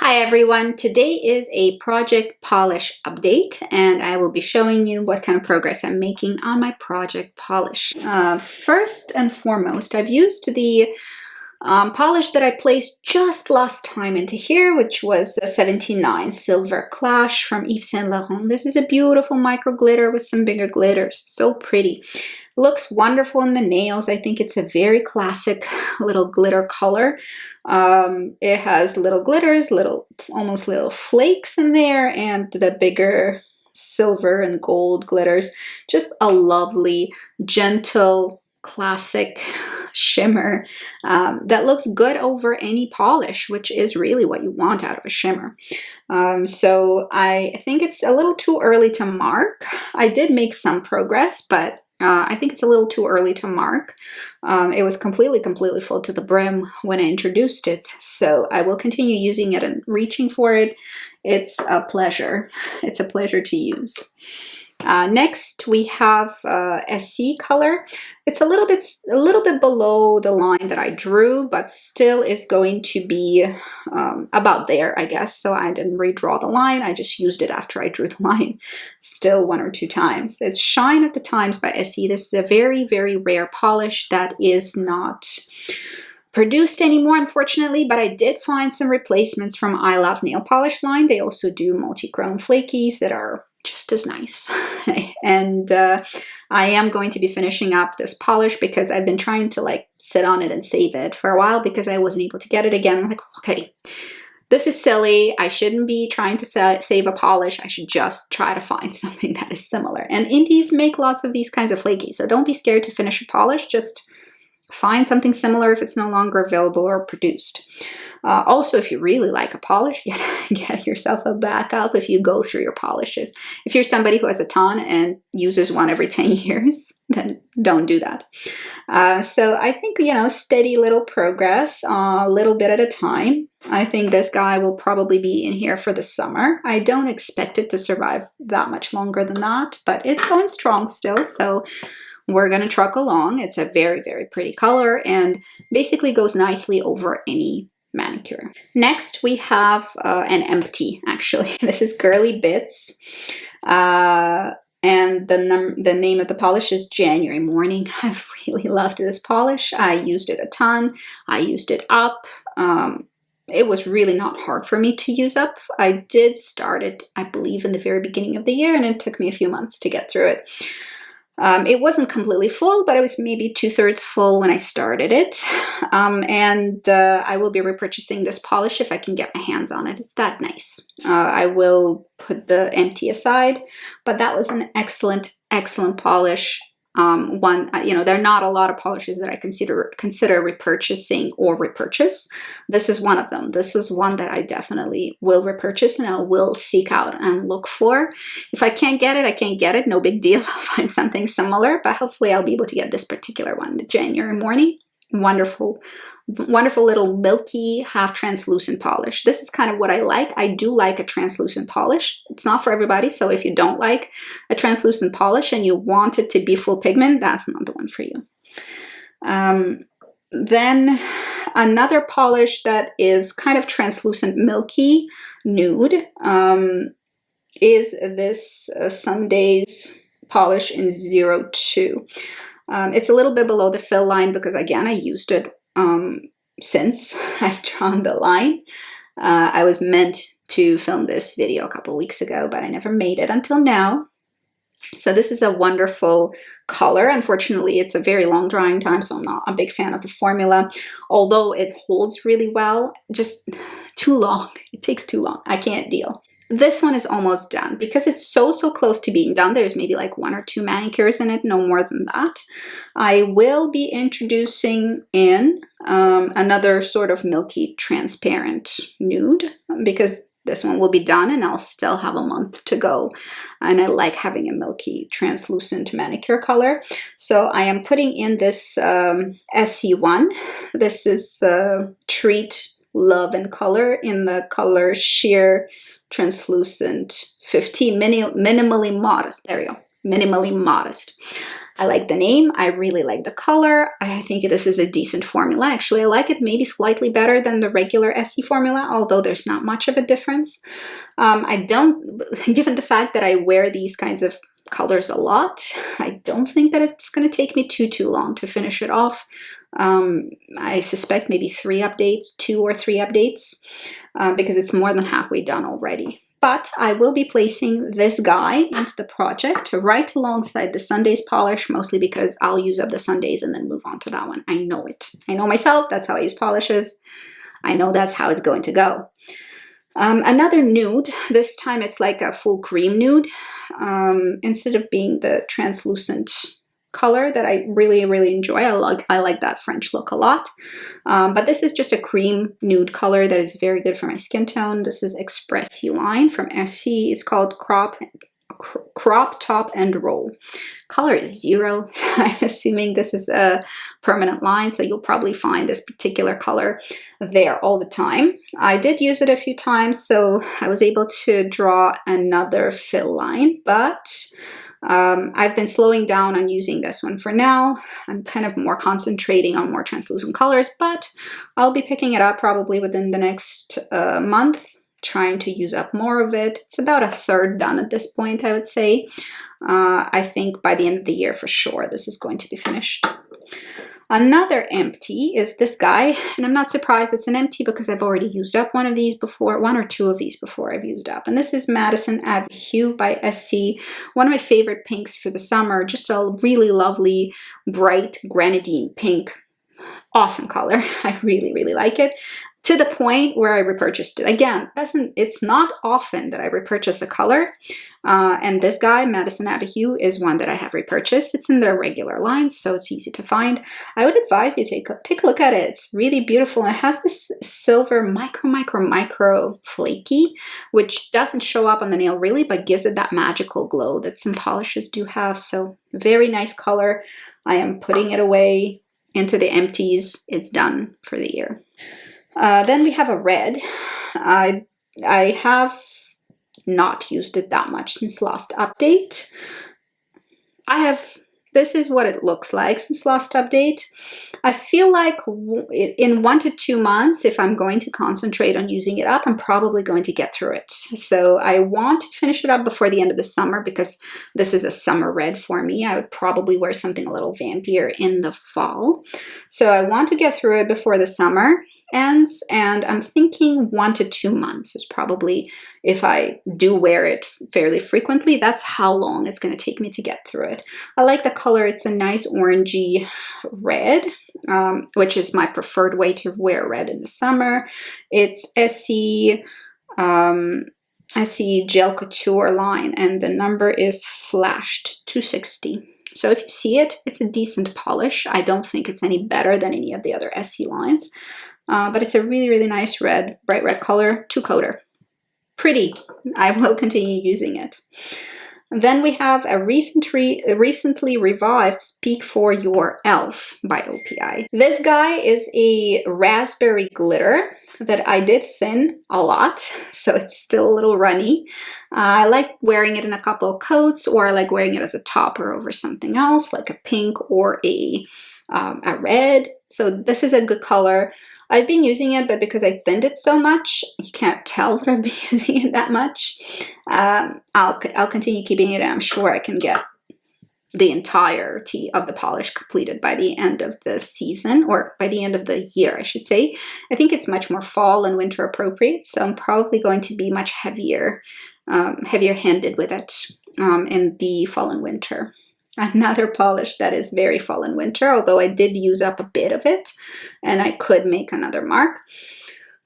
Hi everyone, today is a project polish update and I will be showing you what kind of progress I'm making on my project polish. First and foremost, I've used the polish that I placed just last time into here, which was a 79 Silver Clash from Yves Saint Laurent. This is a beautiful micro glitter with some bigger glitters. So pretty. Looks wonderful in the nails. I think it's a very classic little glitter color. It has little glitters, almost little flakes in there, and the bigger silver and gold glitters. Just a lovely, gentle, classic shimmer that looks good over any polish, which is really what you want out of a shimmer. So I think it's a little too early to mark. I did make some progress, but I think it's a little too early to mark. It was completely full to the brim when I introduced it, so I will continue using it and reaching for it. It's a pleasure. It's a pleasure to use. Next, we have SC color. It's a little bit below the line that I drew, but still is going to be about there, I guess. So I didn't redraw the line. I just used it after I drew the line, still 1 or 2 times. It's Shine at the Times by SC. This is a very, very rare polish that is not produced anymore, unfortunately, but I did find some replacements from I Love Nail Polish line. They also do multi-chrome flakies that are just as nice. And I am going to be finishing up this polish because I've been trying to sit on it and save it for a while because I wasn't able to get it again. I'm like, okay, this is silly. I shouldn't be trying to save a polish. I should just try to find something that is similar. And indies make lots of these kinds of flakies, so don't be scared to finish a polish. Just find something similar if it's no longer available or produced. Also, if you really like a polish, get yourself a backup if you go through your polishes. If you're somebody who has a ton and uses one every 10 years, then don't do that. So I think, steady little progress, a little bit at a time. I think this guy will probably be in here for the summer. I don't expect it to survive that much longer than that, but it's going strong still, so we're going to truck along. It's a very, very pretty color and basically goes nicely over any manicure. Next, we have an empty, actually. This is Girly Bits. And the name of the polish is January Morning. I've really loved this polish. I used it a ton. I used it up. It was really not hard for me to use up. I did start it, I believe, in the very beginning of the year, and it took me a few months to get through it. It wasn't completely full, but it was maybe 2/3 full when I started it. I will be repurchasing this polish if I can get my hands on it. It's that nice. I will put the empty aside, but that was an excellent polish. There are not a lot of polishes that I consider repurchasing or repurchase. This is one of them. This is one that I definitely will repurchase and I will seek out and look for. If I can't get it, I can't get it. No big deal. I'll find something similar, but hopefully I'll be able to get this particular one, the January Morning. Wonderful little milky, half translucent polish. This is kind of what I like. I do like a translucent polish. It's not for everybody, so if you don't like a translucent polish and you want it to be full pigment, that's not the one for you. Then another polish that is kind of translucent, milky, nude, is this Sundays polish in 02. It's a little bit below the fill line because, again, I used it since I've drawn the line. I was meant to film this video a couple weeks ago, but I never made it until now. So this is a wonderful color. Unfortunately, it's a very long drying time, so I'm not a big fan of the formula. Although it holds really well, just too long. It takes too long. I can't deal. This one is almost done because it's so close to being done. There's maybe 1 or 2 manicures in it, no more than that. I will be introducing in another sort of milky transparent nude because this one will be done and I'll still have a month to go. And I like having a milky translucent manicure color. So I am putting in this SC1. This is Treat Love and Color in the color Sheer Translucent 15, minimally modest. There we go, minimally modest. I like the name. I really like the color. I think this is a decent formula. Actually, I like it maybe slightly better than the regular Essie formula, although there's not much of a difference. I don't, given the fact that I wear these kinds of colors a lot, I don't think that it's going to take me too long to finish it off. I suspect maybe 3 updates, 2 or 3 updates, because it's more than halfway done already. But I will be placing this guy into the project right alongside the Sundays polish, mostly because I'll use up the Sundays and then move on to that one. I know it. I know myself. That's how I use polishes. I know that's how it's going to go. Another nude, this time it's like a full cream nude, instead of being the translucent color that I really enjoy. I like that French look a lot. But this is just a cream nude color that is very good for my skin tone. This is Expressy line from Essie. It's called Crop Top and Roll. Color is 0. I'm assuming this is a permanent line, so you'll probably find this particular color there all the time. I did use it a few times, so I was able to draw another fill line, but I've been slowing down on using this one for now. I'm kind of more concentrating on more translucent colors, but I'll be picking it up probably within the next month, trying to use up more of it. It's about 1/3 done at this point, I would say. I think by the end of the year for sure this is going to be finished. Another empty is this guy, and I'm not surprised it's an empty because I've already used up one of these before, 1 or 2 of these before I've used up. And this is Madison Avenue Hue by Essie, one of my favorite pinks for the summer, just a really lovely, bright grenadine pink. Awesome color. I really like it. To the point where I repurchased it. Again, it's not often that I repurchase a color, and this guy, Madison Avenue, is one that I have repurchased. It's in their regular lines, so it's easy to find. I would advise you take a look at it. It's really beautiful. It has this silver micro flaky, which doesn't show up on the nail really, but gives it that magical glow that some polishes do have. So very nice color. I am putting it away into the empties. It's done for the year. Then we have a red. I have not used it that much since last update. This is what it looks like since last update. I feel like in 1 to 2 months, if I'm going to concentrate on using it up, I'm probably going to get through it. So I want to finish it up before the end of the summer because this is a summer red for me. I would probably wear something a little vampier in the fall. So I want to get through it before the summer ends, and I'm thinking 1 to 2 months is probably, if I do wear it fairly frequently, that's how long it's going to take me to get through it. I like the color. It's a nice orangey red, which is my preferred way to wear red in the summer. It's Essie Gel Couture line, and the number is flashed 260. So if you see it, it's a decent polish. I don't think it's any better than any of the other Essie lines, but it's a really nice red, bright red color, 2-coater. Pretty. I will continue using it. And then we have a recently revived Speak for Your Elf by OPI. This guy is a raspberry glitter that I did thin a lot, so it's still a little runny. I like wearing it in a couple of coats, or I like wearing it as a topper over something else, like a pink or a red. So this is a good color. I've been using it, but because I thinned it so much, you can't tell that I've been using it that much. I'll continue keeping it, and I'm sure I can get the entirety of the polish completed by the end of the season, or by the end of the year, I should say. I think it's much more fall and winter appropriate, so I'm probably going to be much heavier-handed with it in the fall and winter. Another polish that is very fall and winter, although I did use up a bit of it, and I could make another mark.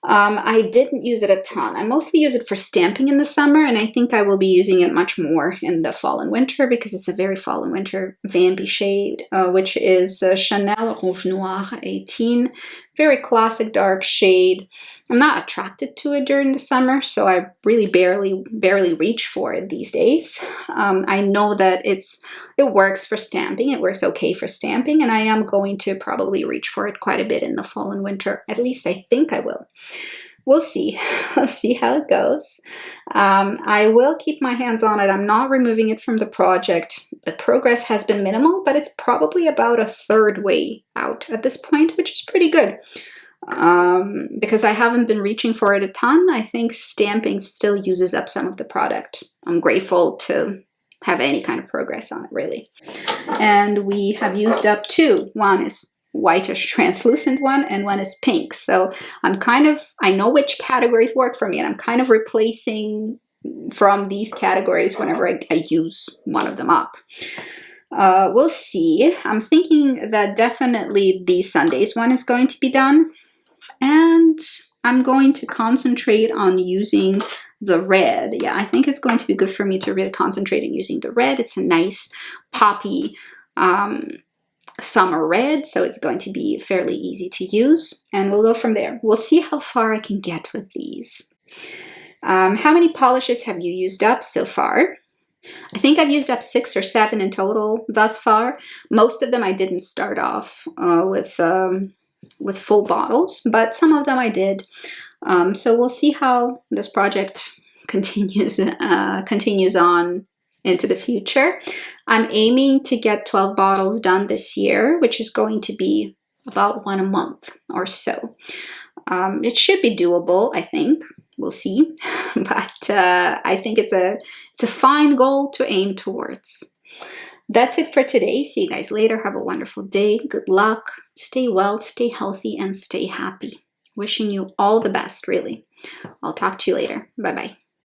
I didn't use it a ton. I mostly use it for stamping in the summer, and I think I will be using it much more in the fall and winter because it's a very fall and winter vampy shade, which is Chanel Rouge Noir 18. Very classic dark shade. I'm not attracted to it during the summer, so I really barely reach for it these days. I know that it works for stamping. It works okay for stamping, and I am going to probably reach for it quite a bit in the fall and winter. At least I think I will. we'll see. We'll see how it goes. I will keep my hands on it. I'm not removing it from the project. The progress has been minimal, but it's probably about a third way out at this point, which is pretty good. Because I haven't been reaching for it a ton. I think stamping still uses up some of the product. I'm grateful to have any kind of progress on it, really. And we have used up two. One is whitish translucent one, and one is pink. So I know which categories work for me, and I'm kind of replacing from these categories whenever I use one of them up. We'll see. I'm thinking that definitely the Sundays one is going to be done. And I'm going to concentrate on using the red. Yeah, I think it's going to be good for me to really concentrate on using the red. It's a nice poppy summer red, so it's going to be fairly easy to use. And we'll go from there. We'll see how far I can get with these. How many polishes have you used up so far? I think I've used up 6 or 7 in total thus far. Most of them I didn't start off with full bottles, but some of them I did. So we'll see how this project continues on into the future. I'm aiming to get 12 bottles done this year, which is going to be about 1 a month or so. It should be doable, I think. We'll see. But I think it's a fine goal to aim towards. That's it for today. See you guys later. Have a wonderful day. Good luck. Stay well, stay healthy, and stay happy. Wishing you all the best, really. I'll talk to you later. Bye-bye.